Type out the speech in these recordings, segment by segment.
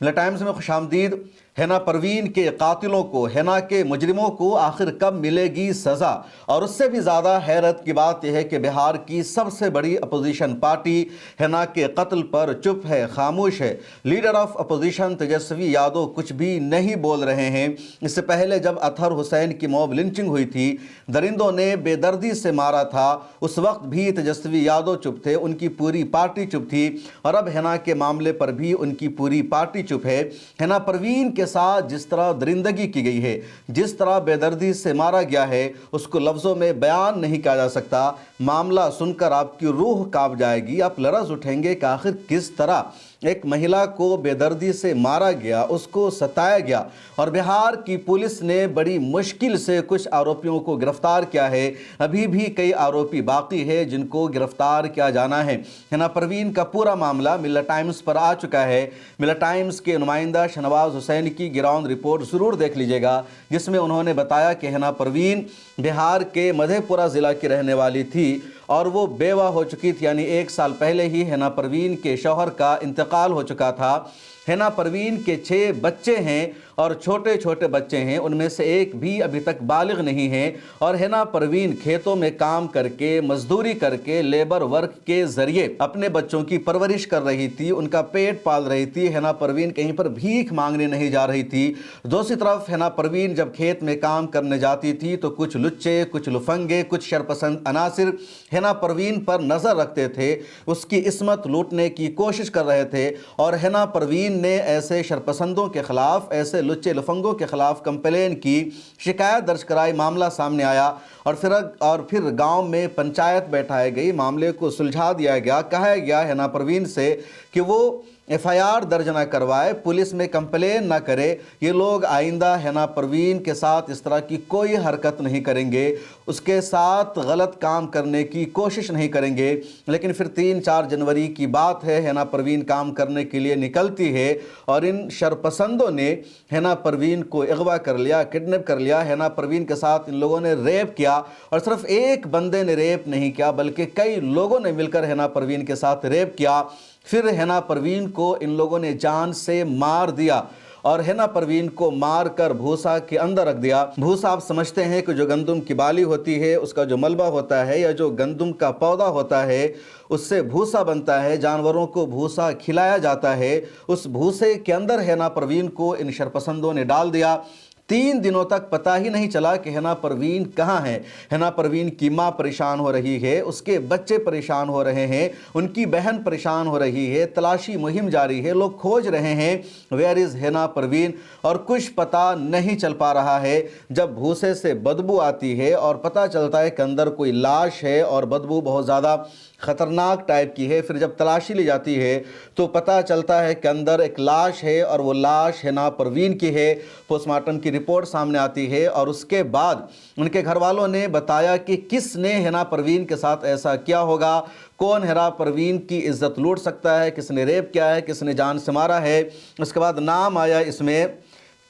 मिला टाइम्स में खुशामदीद। हिना परवीन के कातिलों को, हिना के मुजरिमों को आखिर कब मिलेगी सज़ा? और उससे भी ज़्यादा हैरत की बात यह है कि बिहार की सबसे बड़ी अपोजिशन पार्टी हिना के कत्ल पर चुप है, खामोश है। Leader of opposition Tejashwi Yadav कुछ भी नहीं बोल रहे हैं। इससे पहले जब अतहर हुसैन की मॉब लिंचिंग हुई थी, दरिंदों ने बेदर्दी से मारा था, उस वक्त भी तेजस्वी यादव चुप थे, उनकी पूरी पार्टी चुप थी। और अब हिना के मामले पर भी उनकी पूरी पार्टी चुप है। हिना परवीन के साथ जिस तरह दरिंदगी की गई है, जिस तरह बेदर्दी से मारा गया है, उसको लफ्ज़ों में बयान नहीं किया जा सकता। मामला सुनकर आपकी रूह कांप जाएगी, आप लरज़ उठेंगे कि आखिर किस तरह एक महिला को बेदर्दी से मारा गया, उसको सताया गया। और बिहार की पुलिस ने बड़ी मुश्किल से कुछ आरोपियों को गिरफ्तार किया है। अभी भी कई आरोपी बाकी है जिनको गिरफ्तार किया जाना है। हिना परवीन का पूरा मामला मिल्ला टाइम्स पर आ चुका है। मिल्ला टाइम्स के नुमाइंदा शहनवाज हुसैन की ग्राउंड रिपोर्ट ज़रूर देख लीजिएगा, जिसमें उन्होंने बताया कि हिना परवीन बिहार के मधेपुरा ज़िला की रहने वाली थी और वो बेवा हो चुकी थी, यानी 1 साल पहले ही हिना परवीन के शौहर का इंतकाल हो चुका था। हिना परवीन के 6 बच्चे हैं और छोटे छोटे बच्चे हैं, उनमें से एक भी अभी तक बालिग नहीं है। और हिना परवीन खेतों में काम करके, मजदूरी करके, लेबर वर्क के ज़रिए अपने बच्चों की परवरिश कर रही थी, उनका पेट पाल रही थी। हिना परवीन कहीं पर भीख मांगने नहीं जा रही थी। दूसरी तरफ हिना परवीन जब खेत में काम करने जाती थी तो कुछ लुच्चे, कुछ लुफंगे, कुछ शरपसंद अनासिर हिना परवीन पर नज़र रखते थे, उसकी इस्मत लूटने की कोशिश कर रहे थे। और हिना परवीन ने ऐसे शरपसंदों के खिलाफ, ऐसे लुच्चे लफंगों के खिलाफ कंप्लेन की, शिकायत दर्ज कराई, मामला सामने आया और फिर गांव में पंचायत बैठाई गई, मामले को सुलझा दिया गया। कहा गया हिना परवीन से कि वो FIR दर्ज ना करवाए, पुलिस में कंप्लेन ना करे, ये लोग आइंदा हिना परवीन के साथ इस तरह की कोई हरकत नहीं करेंगे, उसके साथ गलत काम करने की कोशिश नहीं करेंगे। लेकिन फिर 3-4 जनवरी की बात है, हिना परवीन काम करने के लिए निकलती है और इन शरपसंदों ने हिना परवीन को अगवा कर लिया, किडनैप कर लिया। हिना परवीन के साथ इन लोगों ने रेप किया और सिर्फ एक बंदे ने रेप नहीं किया बल्कि कई लोगों ने मिलकर हिना परवीन के साथ रेप किया। फिर हिना परवीन को इन लोगों ने जान से मार दिया और हिना परवीन को मारकर भूसा के अंदर रख दिया। भूसा आप समझते हैं कि जो गंदुम की बाली होती है, उसका जो मलबा होता है या जो गंदुम का पौधा होता है, उससे भूसा बनता है, जानवरों को भूसा खिलाया जाता है। उस भूसे के अंदर हिना परवीन को इन शरपसंदों ने डाल दिया। 3 दिनों तक पता ही नहीं चला कि हिना परवीन कहाँ है। हिना परवीन की माँ परेशान हो रही है, उसके बच्चे परेशान हो रहे हैं, उनकी बहन परेशान हो रही है, तलाशी मुहिम जारी है, लोग खोज रहे हैं वेयर इज़ हिना परवीन, और कुछ पता नहीं चल पा रहा है। जब भूसे से बदबू आती है और पता चलता है कि अंदर कोई लाश है और बदबू बहुत ज़्यादा ख़तरनाक टाइप की है, फिर जब तलाशी ली जाती है तो पता चलता है कि अंदर एक लाश है और वो लाश हिना परवीन की है। पोस्टमार्टम की रिपोर्ट सामने आती है और उसके बाद उनके घर वालों ने बताया कि किसने हिना परवीन के साथ ऐसा किया होगा, कौन हिना परवीन की इज्जत लूट सकता है, किसने रेप किया है, किसने जान से मारा है। उसके बाद नाम आया इसमें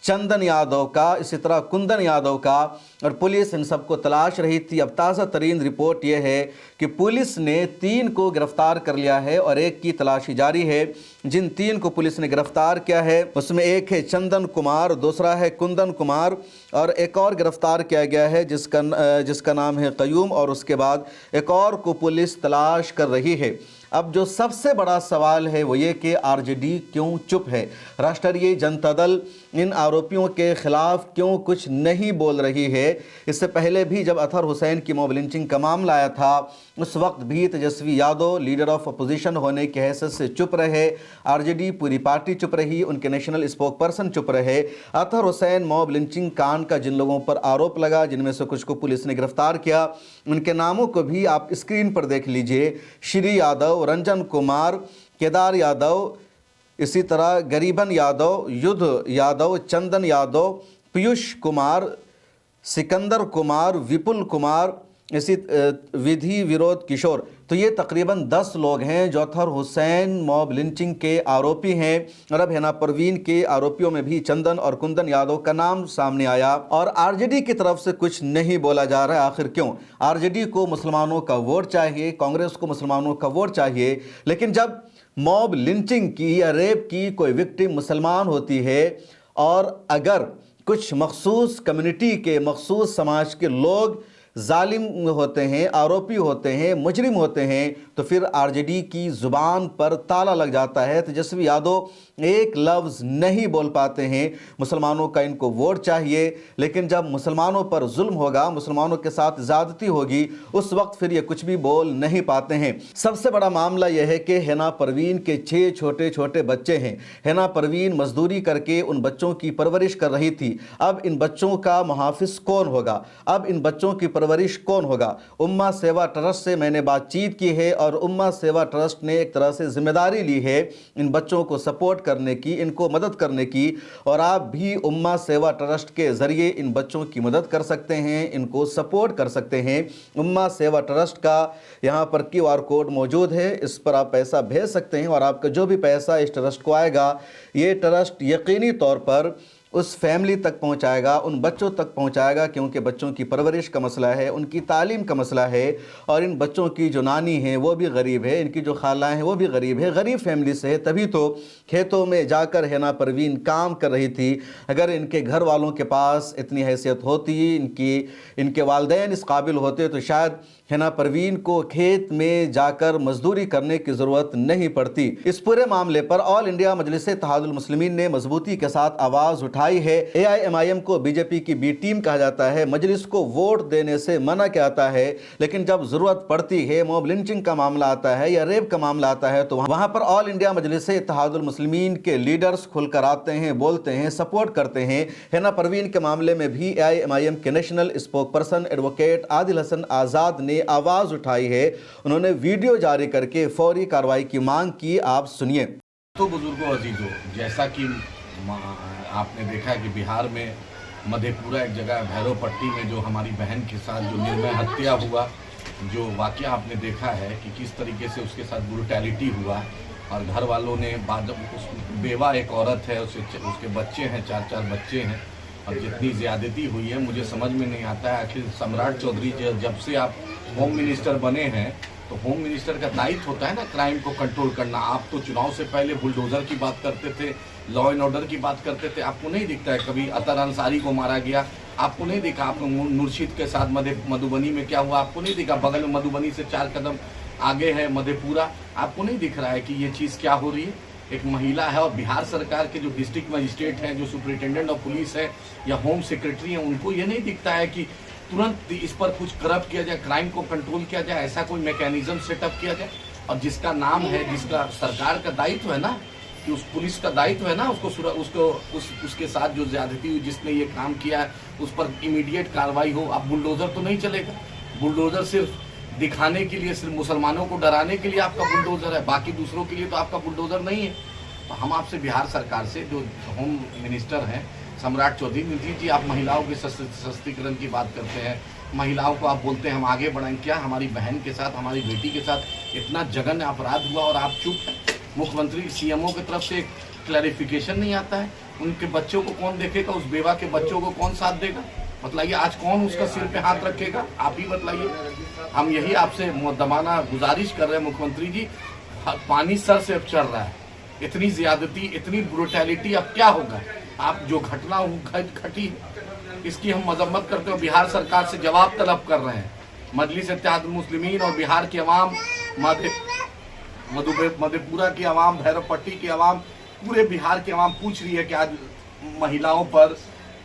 चंदन यादव का, इसी तरह कुंदन यादव का, और पुलिस इन सबको तलाश रही थी। अब ताज़ा तरीन रिपोर्ट यह है कि पुलिस ने 3 को गिरफ्तार कर लिया है और एक की तलाशी जारी है। जिन 3 को पुलिस ने गिरफ्तार किया है उसमें एक है चंदन कुमार, दूसरा है कुंदन कुमार और एक और गिरफ्तार किया गया है जिसका नाम है कयूम, और उसके बाद एक और को पुलिस तलाश कर रही है। अब जो सबसे बड़ा सवाल है वो ये कि RJD क्यों चुप है, राष्ट्रीय जनता दल इन आरोपियों के खिलाफ क्यों कुछ नहीं बोल रही है। इससे पहले भी जब अतहर हुसैन की मॉब लिंचिंग का मामला आया था, उस वक्त भी Tejashwi Yadav leader of opposition होने की हैसियत से चुप रहे, RJD पूरी पार्टी चुप रही, उनके नेशनल स्पोक पर्सन चुप रहे। अतहर हुसैन मॉब लिंचिंग कांड का जिन लोगों पर आरोप लगा, जिनमें से कुछ को पुलिस ने गिरफ्तार किया, उनके नामों को भी आप स्क्रीन पर देख लीजिए। श्री यादव, रंजन कुमार, केदार यादव, इसी तरह गरीबन यादव, युद्ध यादव, चंदन यादव, पीयूष कुमार, सिकंदर कुमार, विपुल कुमार, इसी विधि विरोध किशोर। तो ये तकरीबन 10 लोग हैं जो अतहर हुसैन मॉब लिंचिंग के आरोपी हैं। और अब हिना परवीन के आरोपियों में भी चंदन और कुंदन यादव का नाम सामने आया और RJD की तरफ से कुछ नहीं बोला जा रहा है। आखिर क्यों? RJD को मुसलमानों का वोट चाहिए, कांग्रेस को मुसलमानों का वोट चाहिए, लेकिन जब मॉब लिंचिंग की या रेप की कोई विक्टिम मुसलमान होती है और अगर कुछ मखसूस कम्युनिटी के मखसूस समाज के लोग जालिम होते हैं, आरोपी होते हैं, मुजरिम होते हैं, तो फिर आरजेडी की ज़ुबान पर ताला लग जाता है। तेजस्वी यादव एक लफ्ज़ नहीं बोल पाते हैं। मुसलमानों का इनको वोट चाहिए, लेकिन जब मुसलमानों पर जुल्म होगा, मुसलमानों के साथ ज़्यादती होगी, उस वक्त फिर ये कुछ भी बोल नहीं पाते हैं। सबसे बड़ा मामला यह है कि हिना परवीन के 6 छोटे छोटे बच्चे हैं। हिना परवीन मजदूरी करके उन बच्चों की परवरिश कर रही थी। अब इन बच्चों का मुहाफिज कौन होगा? अब इन बच्चों की परवरिश कौन होगा? उम्मा सेवा ट्रस्ट से मैंने बातचीत की है और उम्मा सेवा ट्रस्ट ने एक तरह से जिम्मेदारी ली है इन बच्चों को सपोर्ट करने की, इनको मदद करने की। और आप भी उम्मा सेवा ट्रस्ट के ज़रिए इन बच्चों की मदद कर सकते हैं, इनको सपोर्ट कर सकते हैं। उम्मा सेवा ट्रस्ट का यहाँ पर QR कोड मौजूद है, इस पर आप पैसा भेज सकते हैं और आपका जो भी पैसा इस ट्रस्ट को आएगा, ये ट्रस्ट यकीनी तौर पर उस फैमिली तक पहुंचाएगा, उन बच्चों तक पहुंचाएगा, क्योंकि बच्चों की परवरिश का मसला है, उनकी तालीम का मसला है। और इन बच्चों की जो नानी है वो भी गरीब है, इनकी जो खाला है वो भी गरीब है, गरीब फैमिली से है, तभी तो खेतों में जाकर हिना परवीन काम कर रही थी। अगर इनके घर वालों के पास इतनी हैसियत होती, इनके वालिदैन इस काबिल होते, तो शायद हिना परवीन को खेत में जाकर मजदूरी करने की ज़रूरत नहीं पड़ती। इस पूरे मामले पर ऑल इंडिया मजलिस इत्तेहादुल मुस्लिमीन ने मजबूती के साथ आवाज़ उठाई है। AIMIM को बीजेपी की बी टीम कहा जाता है, मजलिस को वोट देने से मना किया जाता है, लेकिन जब ज़रूरत पड़ती है, मॉब लिंचिंग का मामला आता है या रेप का मामला आता है, तो वहाँ पर ऑल इंडिया मजलिस इत्तेहादुल मुस्लिमीन के लीडर्स खुलकर आते हैं, बोलते हैं, सपोर्ट करते हैं। हिना परवीन के मामले में भी AIMIM के national spokesperson advocate Adil Hasan Azad ने आवाज उठाई है। उन्होंने वीडियो जारी करके फौरी कार्रवाई की मांग की। आप सुनिए। तो बुजुर्गों अजीजों, जैसा कि आपने देखा कि बिहार में मधेपुरा एक जगह भैरवपट्टी में जो हमारी बहन के साथ जो निर्मय हत्या हुआ, जो वाकया आपने देखा है कि किस तरीके से उसके साथ ब्रूटैलिटी हुआ और घर वालों ने बाद उस बेवा एक औरत है, उसके बच्चे हैं, 4 बच्चे हैं, और जितनी ज़्यादती हुई है मुझे समझ में नहीं आता है। आखिर सम्राट चौधरी जब से आप होम मिनिस्टर बने हैं, तो होम मिनिस्टर का दायित्व होता है ना क्राइम को कंट्रोल करना। आप तो चुनाव से पहले बुलडोजर की बात करते थे, लॉ एंड ऑर्डर की बात करते थे। आपको नहीं दिखता है कभी अतर अंसारी को मारा गया? आपको नहीं दिखा? आपको मुर्शिद के साथ मधुबनी में क्या हुआ? आपको नहीं दिखा? बगल में मधुबनी से 4 कदम आगे है मधेपुरा। आपको नहीं दिख रहा है कि ये चीज़ क्या हो रही है? एक महिला है और बिहार सरकार के जो डिस्ट्रिक्ट मजिस्ट्रेट हैं, जो सुपरिटेंडेंट ऑफ पुलिस है या होम सेक्रेटरी हैं, उनको ये नहीं दिखता है कि तुरंत इस पर कुछ करप्ट किया जाए, क्राइम को कंट्रोल किया जाए, ऐसा कोई मैकेनिज्म सेटअप किया जाए। और जिसका नाम है, जिसका सरकार का दायित्व है ना, कि उस पुलिस का दायित्व है ना, उसके साथ जो ज्यादती हुई, जिसने ये काम किया है, उस पर इमीडिएट कार्रवाई हो। अब बुलडोजर तो नहीं चलेगा। बुलडोजर सिर्फ दिखाने के लिए, सिर्फ मुसलमानों को डराने के लिए आपका बुलडोजर है, बाकी दूसरों के लिए तो आपका बुलडोजर नहीं है। तो हम आपसे बिहार सरकार से, जो होम मिनिस्टर हैं सम्राट चौधरी जी, आप महिलाओं के सशक्तिकरण की बात करते हैं, महिलाओं को आप बोलते हैं हम आगे बढ़ाएं। क्या हमारी बहन के साथ, हमारी बेटी के साथ इतना जघन्य अपराध हुआ और आप चुप हैं? मुख्यमंत्री CMO की तरफ से क्लैरिफिकेशन नहीं आता है। उनके बच्चों को कौन देखेगा? उस बेवा के बच्चों को कौन साथ देगा? बतलाइए, आज कौन उसका सिर पे हाथ रखेगा? आप ही बतलाइए। हम यही आपसे मुद्दमाना गुजारिश कर रहे हैं मुख्यमंत्री जी, पानी सर से अब चढ़ रहा है। इतनी ज्यादती, इतनी ब्रूटैलिटी, अब क्या होगा? आप जो घटना घटी, इसकी हम मजम्मत करते हुए बिहार सरकार से जवाब तलब कर रहे हैं। मजलिस इत्तेहादुल मुस्लिमीन और बिहार की आवाम, मधेपुरा की आवाम, भैरवपट्टी की आवाम, पूरे बिहार की आवाम पूछ रही है कि आज महिलाओं पर,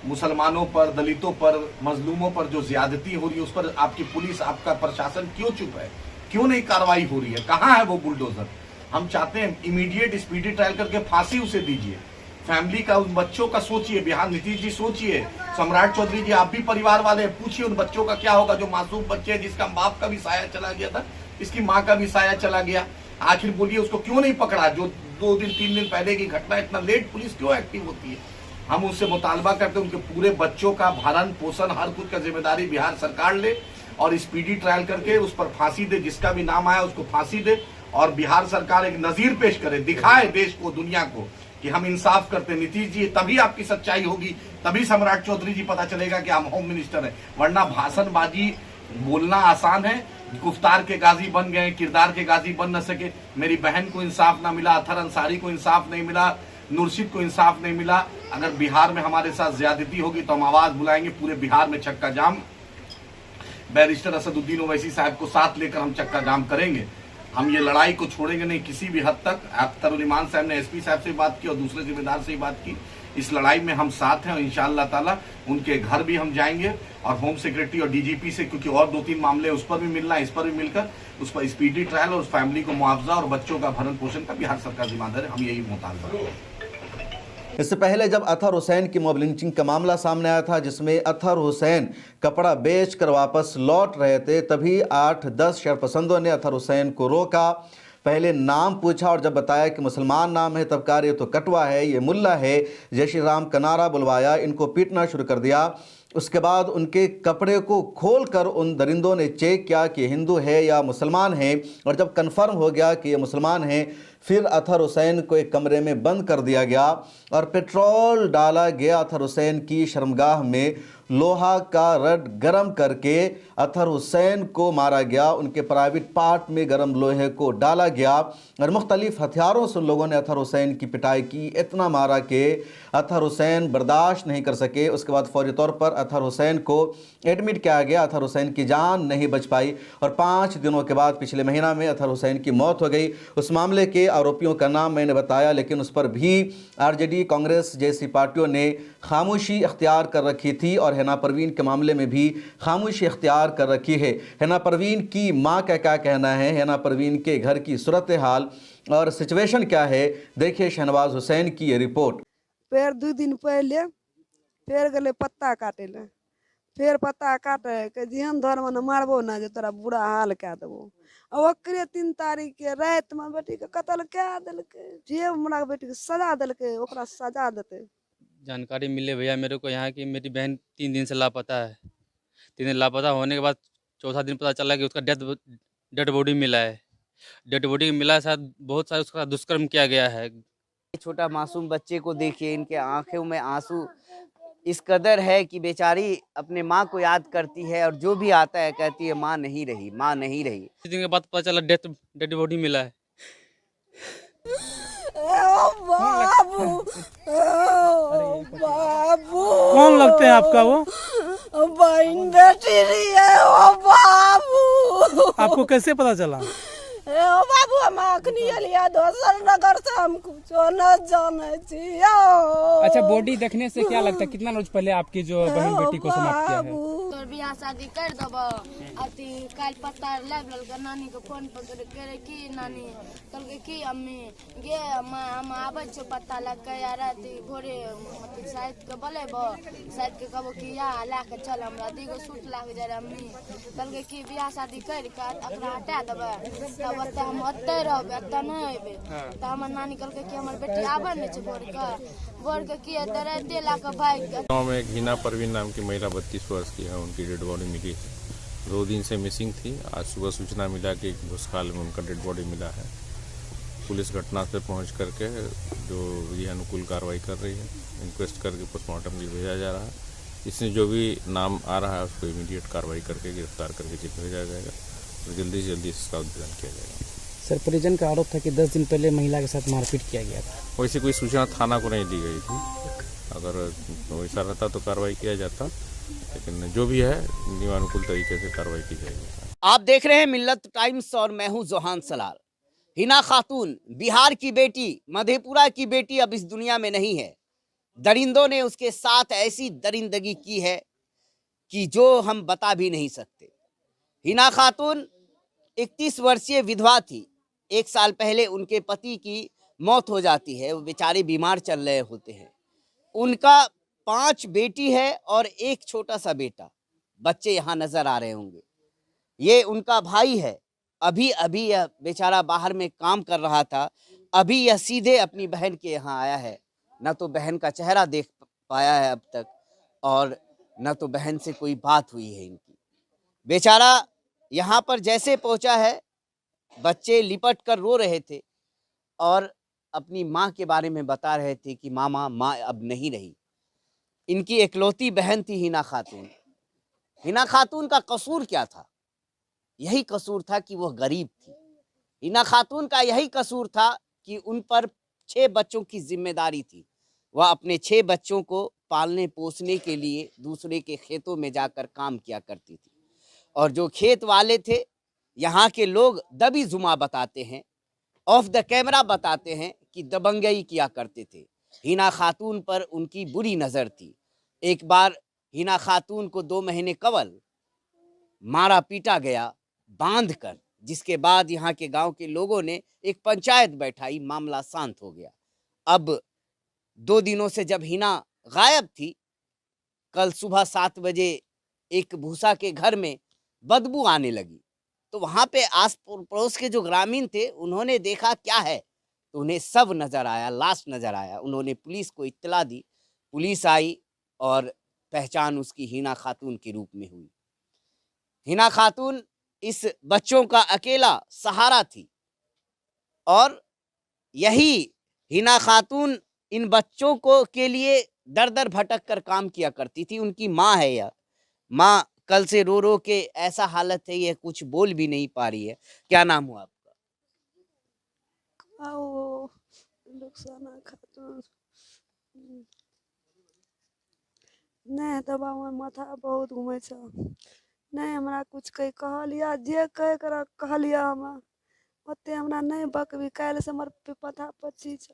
मुसलमानों पर, दलितों पर, मजलूमों पर जो ज्यादती हो रही है, उस पर आपकी पुलिस, आपका प्रशासन क्यों चुप है? क्यों नहीं कार्रवाई हो रही है? कहाँ है वो बुलडोजर? हम चाहते हैं इमीडिएट स्पीडी ट्रायल करके फांसी उसे दीजिए। फैमिली का, उन बच्चों का सोचिए। बिहार नीतीश जी सोचिए, सम्राट चौधरी जी आप भी परिवार वाले, पूछिए उन बच्चों का क्या होगा, जो मासूम बच्चे हैं, जिसका बाप का भी साया चला गया था, इसकी माँ का भी साया चला गया। आखिर बोलिए, उसको क्यों नहीं पकड़ा? जो 2 दिन 3 दिन पहले की घटना, इतना लेट पुलिस क्यों एक्टिव होती है? हम उससे मुतालबा करते हैं उनके पूरे बच्चों का भरण पोषण, हर कुछ का जिम्मेदारी बिहार सरकार ले और स्पीडी ट्रायल करके उस पर फांसी दे। जिसका भी नाम आया उसको फांसी दे और बिहार सरकार एक नजीर पेश करे, दिखाए देश को, दुनिया को कि हम इंसाफ करते हैं। नीतीश जी, तभी आपकी सच्चाई होगी, तभी सम्राट चौधरी जी पता चलेगा कि हम होम मिनिस्टर हैं। वरना भाषणबाजी बोलना आसान है, गुफ्तार के गाजी बन गए, किरदार के गाजी बन न सके। मेरी बहन को इंसाफ ना मिला, अथर अंसारी को इंसाफ नहीं मिला, नूरशीद को इंसाफ नहीं मिला। अगर बिहार में हमारे साथ ज्यादती होगी तो हम आवाज बुलाएंगे, पूरे बिहार में चक्का जाम। बैरिस्टर असदुद्दीन ओवैसी साहब को साथ लेकर हम चक्का जाम करेंगे। हम ये लड़ाई को छोड़ेंगे नहीं किसी भी हद तक। अख्तरुल ईमान साहब ने एसपी साहब से बात की और दूसरे जिम्मेदार से बात की। इस लड़ाई में हम साथ हैं और इंशाअल्लाह ताला उनके घर भी हम जाएंगे और होम सेक्रेटरी और डीजीपी से, क्योंकि और 2-3 मामले उस पर भी मिलना है, इस पर भी मिलकर उस पर स्पीडी ट्रायल और उस फैमिली को मुआवजा और बच्चों का भरण पोषण का बिहार सरकार जिम्मेदार है। हम यही मुतालबा करते हैं। इससे पहले जब अतहर हुसैन की मॉब लिंचिंग का मामला सामने आया था, जिसमें अतहर हुसैन कपड़ा बेचकर वापस लौट रहे थे, तभी 8-10 शरपसंदों ने अतहर हुसैन को रोका। पहले नाम पूछा और जब बताया कि मुसलमान नाम है तब कहा ये तो कटवा है, ये मुल्ला है, जय श्री राम का नारा बुलवाया, इनको पीटना शुरू कर दिया। उसके बाद उनके कपड़े को खोलकर उन दरिंदों ने चेक किया कि हिंदू है या मुसलमान है, और जब कन्फर्म हो गया कि ये मुसलमान हैं, फिर अतहर हुसैन को एक कमरे में बंद कर दिया गया और पेट्रोल डाला गया। अतहर हुसैन की शर्मगाह में लोहा का रड गरम करके अतहर हुसैन को मारा गया। उनके प्राइवेट पार्ट में गरम लोहे को डाला गया और मुख्तलिफ हथियारों से उन लोगों ने अतहर हुसैन की पिटाई की। इतना मारा कि अतहर हुसैन बर्दाश्त नहीं कर सके। उसके बाद फौरी तौर पर अतहर हुसैन को एडमिट किया गया। अतहर हुसैन की जान नहीं बच पाई और 5 दिनों के बाद पिछले महीना में अतहर हुसैन की मौत हो गई। उस मामले के आरोपियों का नाम मैंने बताया, लेकिन उस पर भी आरजेडी, कांग्रेस जैसी पार्टियों ने खामोशी इख्तियार कर रखी थी और हिना परवीन के मामले में भी खामोशी इख्तियार कर रखी है। हिना परवीन की मां का क्या कहना है, हिना परवीन के घर की सूरत हाल और सिचुएशन क्या है, देखिए शहनवाज हुसैन की ये रिपोर्ट। फिर 2 दिन पहले फिर गले पत्ता काटे ले, फिर पत्ता काटे के जेहन धर्म ने मारबो ना जे तोरा बुरा हाल कह देबो। अब ओकरे 3 तारीख के रात में बेटी के कत्ल कह देलके। जे हमरा बेटी के सजा देलके ओकरा सजा देते। जानकारी मिले भैया मेरे को यहाँ की मेरी बहन 3 दिन से लापता है। 3 दिन लापता होने के बाद चौथा दिन पता चला कि उसका डेड बॉडी मिला है। डेड बॉडी मिला है, शायद बहुत सारा उसका दुष्कर्म किया गया है। छोटा मासूम बच्चे को देखिए, इनके आंखों में आंसू इस कदर है कि बेचारी अपने माँ को याद करती है और जो भी आता है कहती है माँ नहीं रही, माँ नहीं रही। 3 दिन के बाद पता चला डेड बॉडी मिला है। बाबू, बाबू कौन लगते हैं आपका वो? बहन बेटी रही है ओ बाबू। आपको कैसे पता चला? ओ बाबू हम अखनी एलिया दोसर नगर से, हम कुछ न जाने छियो। अच्छा, बॉडी देखने से क्या लगता है कितना रोज पहले आपकी जो बहन बेटी को समाप्त किया है? तोर बियाह शादी कर देब। अथी काल पत्ता लाइव ललका नानी के फोन पर करे कि नानी कहलकै कि अम्मी गे हम आबै छौ पत्ता लग यार अथी भोरे मतलब शायद के बोलेब, शायद के कहबो कि या ला के चल हमरा दीगो सूट ला के जा अम्मी। कहलकै कि बियाह शादी कर के अपना हटा देबै तब ओतऽ हम ओतऽ रहबै, एतऽ नहि अयबै। तऽ हमर नानी कहलकै कि हमर बेटी आबै नहि छै भोर के कि दराते ला के भागि गेल। गाँव में एक हिना परवीन नाम की महिला 32 वर्ष की है, उनकी डेड बॉडी मिली है। 2 दिन से मिसिंग थी। आज सुबह सूचना मिला कि एक भूस्खाल में उनका डेड बॉडी मिला है। पुलिस घटनास्थल पहुंच करके जो विधि अनुकूल कार्रवाई कर रही है, इंक्वेस्ट करके पोस्टमार्टम के लिए भेजा जा रहा है। इसमें जो भी नाम आ रहा है उसको इमीडिएट कार्रवाई करके गिरफ्तार करके जेल भेजा जाएगा और जल्दी से जल्दी इसका उद्घाटन किया जाएगा। सर, परिजन का आरोप था कि 10 दिन पहले महिला के साथ मारपीट किया गया था। वैसे कोई सूचना थाना को नहीं दी गई थी। अगर वैसा रहता तो कार्रवाई किया जाता, लेकिन जो भी है नियमानुकूल तरीके से कार्रवाई की जाएगी। आप देख रहे हैं मिल्लत टाइम्स और मैं हूं जोहान सलाल। हिना खातून बिहार की बेटी, मधेपुरा की बेटी अब इस दुनिया में नहीं है। दरिंदों ने उसके साथ ऐसी दरिंदगी की है कि जो हम बता भी नहीं सकते। हिना खातून 31 वर्षीय विधवा थी। 1 साल पहले उनके पति की मौत हो जाती है। वो बेचारे बीमार चल रहे होते हैं। उनका 5 बेटी है और 1 छोटा सा बेटा। बच्चे यहाँ नजर आ रहे होंगे। ये उनका भाई है। अभी अभी यह बेचारा बाहर में काम कर रहा था। अभी यह सीधे अपनी बहन के यहाँ आया है। न तो बहन का चेहरा देख पाया है अब तक और न तो बहन से कोई बात हुई है इनकी। बेचारा यहाँ पर जैसे पहुँचा है, बच्चे लिपट कर रो रहे थे और अपनी माँ के बारे में बता रहे थे कि माँ अब नहीं रही। इनकी इकलौती बहन थी हिना खातून। हिना खातून का कसूर क्या था? यही कसूर था कि वह गरीब थी। हिना खातून का यही कसूर था कि उन पर 6 बच्चों की जिम्मेदारी थी। वह अपने 6 बच्चों को पालने पोसने के लिए दूसरे के खेतों में जाकर काम किया करती थी। और जो खेत वाले थे, यहाँ के लोग दबी जुमा बताते हैं, ऑफ द कैमरा बताते हैं कि दबंगई किया करते थे। हिना खातून पर उनकी बुरी नज़र थी। एक बार हिना खातून को 2 महीने कबल मारा पीटा गया बांध कर, जिसके बाद यहाँ के गांव के लोगों ने एक पंचायत बैठाई, मामला शांत हो गया। अब 2 दिनों से जब हिना गायब थी, कल सुबह 7 बजे एक भूसा के घर में बदबू आने लगी। तो वहां पे आस पड़ोस के जो ग्रामीण थे, उन्होंने देखा क्या है, तो उन्हें सब नजर आया, लाश नजर आया। उन्होंने पुलिस को इत्तला दी, पुलिस आई और पहचान उसकी हिना खातून के रूप में हुई। हिना खातून इस बच्चों का अकेला सहारा थी और यही हिना खातून इन बच्चों को के लिए दर दर भटक कर काम किया करती थी। उनकी माँ है यह माँ, कल से रो रो के ऐसा हालत है, ये कुछ बोल भी नहीं पा रही है। क्या नाम हुआ आपका? आओ रुखसाना खातून। नहीं तब हमर माथा बहुत घूमे छ। नहीं हमरा कुछ कही कहलिया, जे कह कर कहलिया हम ओते हमरा नहीं बकबी। काल से हमर पता 25 छ,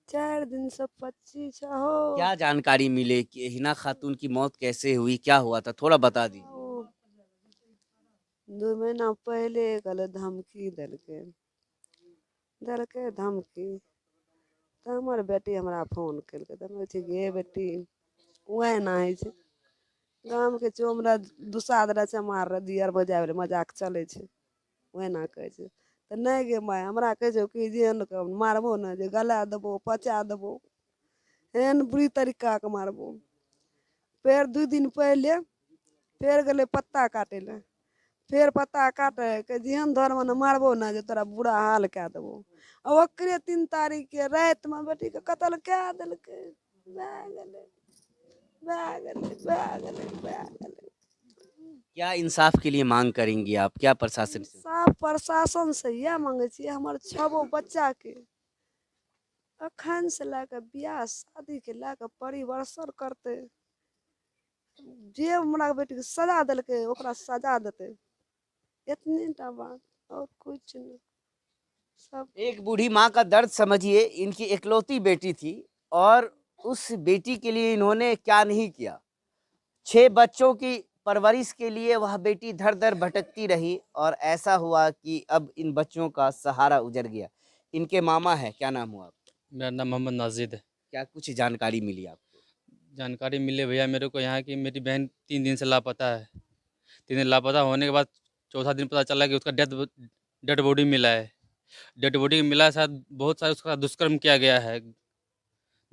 4 दिन से 25 हो। क्या जानकारी मिले कि हिना खातून की मौत कैसे हुई, क्या हुआ था, थोड़ा बता दीजिए। 2 महीना पहले कल धमकी दलके धमकी। तो हमर बेटी हमरा फोन कलके, तो हम गे बेटी वह ना है गाम के छो, हमरा दुसाद रहे छै मार रहे दियर बजाय मजाक चले छै, वह ना कहे छै। तो नहीं गे माय, हमरा कहे छो कि जेहन मारबो ना, जे गला देबो पचा देबो, एहन बुरी तरीका के मारबो। फिर 2 दिन पहले फिर गले पत्ता काटे ले, फिर पत्ता काटे के जेहन धर में मारबो ना, जे तोरा बुरा हाल कह देबो। और ओकरे 3 तारीख के रात में बेटी के कत्ल कह देलके। क्या इंसाफ के लिए मांग करेंगी आप, क्या प्रशासन से? सब प्रशासन से यह मांगे छी, हमर 6 बच्चा के अखन से लेके बियाह शादी के लेके परिवर्षण करते। जे हमरा बेटी के सजा दिलके ओकरा सजा देते, इतनी टा बात और कुछ नहीं। सब एक बूढ़ी माँ का दर्द समझिए। इनकी इकलौती बेटी थी और उस बेटी के लिए इन्होंने क्या नहीं किया। 6 बच्चों की परवरिश के लिए वह बेटी धर धर भटकती रही और ऐसा हुआ कि अब इन बच्चों का सहारा उजड़ गया। इनके मामा है, क्या नाम हुआ आपका? मेरा नाम मोहम्मद नाजिद है। क्या कुछ जानकारी मिली आपको? जानकारी मिले भैया मेरे को यहाँ की, मेरी बहन 3 दिन से लापता है। 3 दिन लापता होने के बाद चौथा दिन पता चला कि उसका डेड बॉडी मिला है। डेड बॉडी मिला है, शायद बहुत सारे उसका दुष्कर्म किया गया है।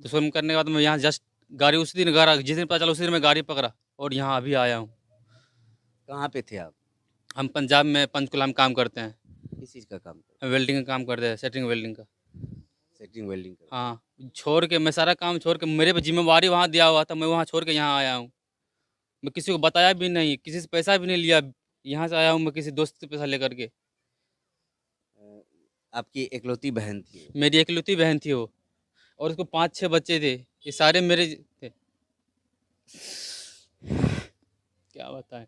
दुष्कर्म करने के बाद मैं यहाँ जस्ट गाड़ी उसी दिन जिस दिन पता चला उसी दिन मैं गाड़ी पकड़ा और यहाँ अभी आया हूँ। कहाँ पे थे आप? हम पंजाब में पंचकुला में काम करते हैं। किस चीज़ का काम करते वेल्डिंग का काम करते हैं, सेटिंग वेल्डिंग का। हैं? सेटिंग वेल्डिंग का। हाँ, छोड़ के मैं सारा काम छोड़ के, मेरे पे जिम्मेवारी वहाँ दिया हुआ था, मैं वहाँ छोड़ के यहाँ आया हूँ। मैं किसी को बताया भी नहीं, किसी से पैसा भी नहीं लिया। यहाँ से आया हूँ मैं किसी दोस्त से पैसा लेकर के। आपकी इकलौती बहन थी? मेरी इकलौती बहन थी वो, और उसको 5-6 बच्चे थे। ये सारे मेरे थे। क्या बताएं,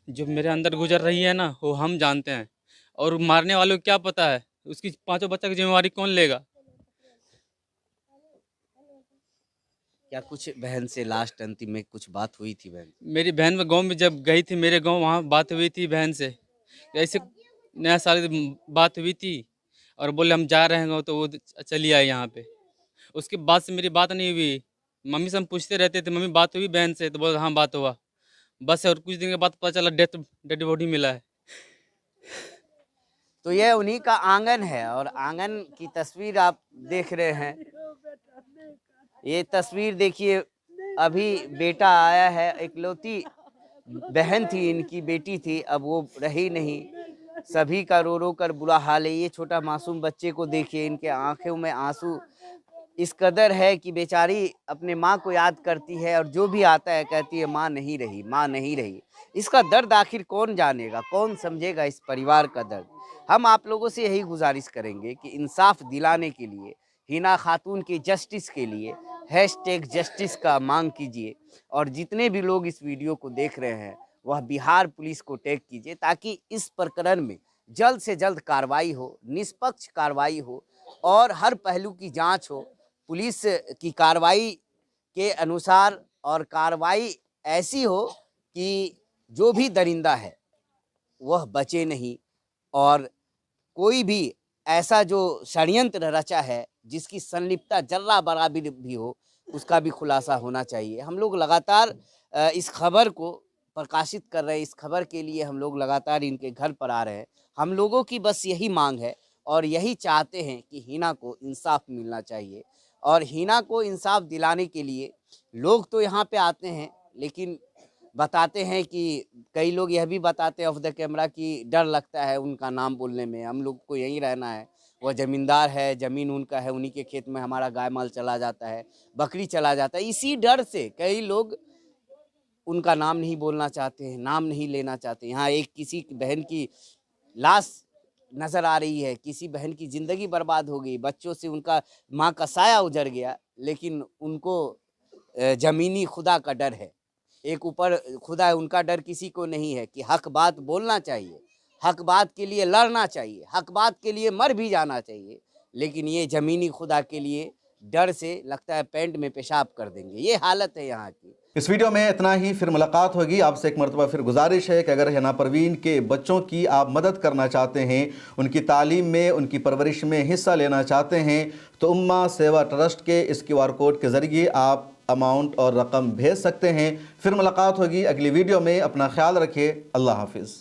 जो मेरे अंदर गुजर रही है ना, वो हम जानते हैं। और मारने वालों को क्या पता है उसकी 5 बच्चा की जिम्मेवारी कौन लेगा। क्या कुछ बहन से लास्ट अंतिम में कुछ बात हुई थी बहन? मेरी बहन में गांव में जब गई थी, मेरे गांव, वहाँ बात हुई थी बहन से। ऐसे नया साल बात हुई थी और बोले हम जा रहे हैं, तो वो चली आई यहाँ पे। उसके बाद से मेरी बात नहीं हुई। मम्मी से हम पूछते रहते थे, मम्मी बात हुई बहन से, तो बोले हाँ बात हुआ बस। और कुछ दिन के बाद पता चला डेड बॉडी मिला है। तो यह उन्हीं का आंगन है और आंगन की तस्वीर आप देख रहे हैं। ये तस्वीर देखिए, अभी बेटा आया है। इकलौती बहन थी, इनकी बेटी थी, अब वो रही नहीं। सभी का रो रो कर बुरा हाल है। ये छोटा मासूम बच्चे को देखिए, इनके आंखों में आंसू इस कदर है कि बेचारी अपने माँ को याद करती है और जो भी आता है कहती है माँ नहीं रही, माँ नहीं रही। इसका दर्द आखिर कौन जानेगा, कौन समझेगा इस परिवार का दर्द। हम आप लोगों से यही गुजारिश करेंगे कि इंसाफ दिलाने के लिए, हिना खातून के जस्टिस के लिए #जस्टिस का मांग कीजिए और जितने भी लोग इस वीडियो को देख रहे हैं वह बिहार पुलिस को टैग कीजिए ताकि इस प्रकरण में जल्द से जल्द कार्रवाई हो, निष्पक्ष कार्रवाई हो और हर पहलू की जांच हो। पुलिस की कार्रवाई के अनुसार और कार्रवाई ऐसी हो कि जो भी दरिंदा है वह बचे नहीं और कोई भी ऐसा जो षड्यंत्र रचा है जिसकी संलिप्तता जर्रा बराबर भी हो उसका भी खुलासा होना चाहिए। हम लोग लगातार इस खबर को प्रकाशित कर रहे हैं, इस खबर के लिए हम लोग लगातार इनके घर पर आ रहे हैं। हम लोगों की बस यही मांग है और यही चाहते हैं कि हिना को इंसाफ मिलना चाहिए और हिना को इंसाफ दिलाने के लिए लोग तो यहाँ पे आते हैं लेकिन बताते हैं कि कई लोग यह भी बताते हैं ऑफ द कैमरा कि डर लगता है उनका नाम बोलने में, हम लोग को यहीं रहना है, वह ज़मींदार है, ज़मीन उनका है, उन्हीं के खेत में हमारा गाय माल चला जाता है, बकरी चला जाता है। इसी डर से कई लोग उनका नाम नहीं बोलना चाहते हैं, नाम नहीं लेना चाहते। यहाँ एक किसी बहन की लाश नज़र आ रही है, किसी बहन की ज़िंदगी बर्बाद हो गई, बच्चों से उनका माँ का साया उजड़ गया, लेकिन उनको ज़मीनी खुदा का डर है। एक ऊपर खुदा है, उनका डर किसी को नहीं है कि हक बात बोलना चाहिए, हक बात के लिए लड़ना चाहिए, हक बात के लिए मर भी जाना चाहिए, लेकिन ये ज़मीनी खुदा के लिए डर से लगता है पैंट में पेशाब कर देंगे। ये हालत है यहाँ की। इस वीडियो में इतना ही, फिर मुलाकात होगी। आपसे एक मरतबा फिर गुजारिश है कि अगर हिना परवीन के बच्चों की आप मदद करना चाहते हैं, उनकी तालीम में, उनकी परवरिश में हिस्सा लेना चाहते हैं तो उम्मा सेवा ट्रस्ट के इस QR कोड के ज़रिए आप अमाउंट और रकम भेज सकते हैं। फिर मुलाकात होगी अगली वीडियो में। अपना ख्याल रखिए। अल्लाह हाफिज़।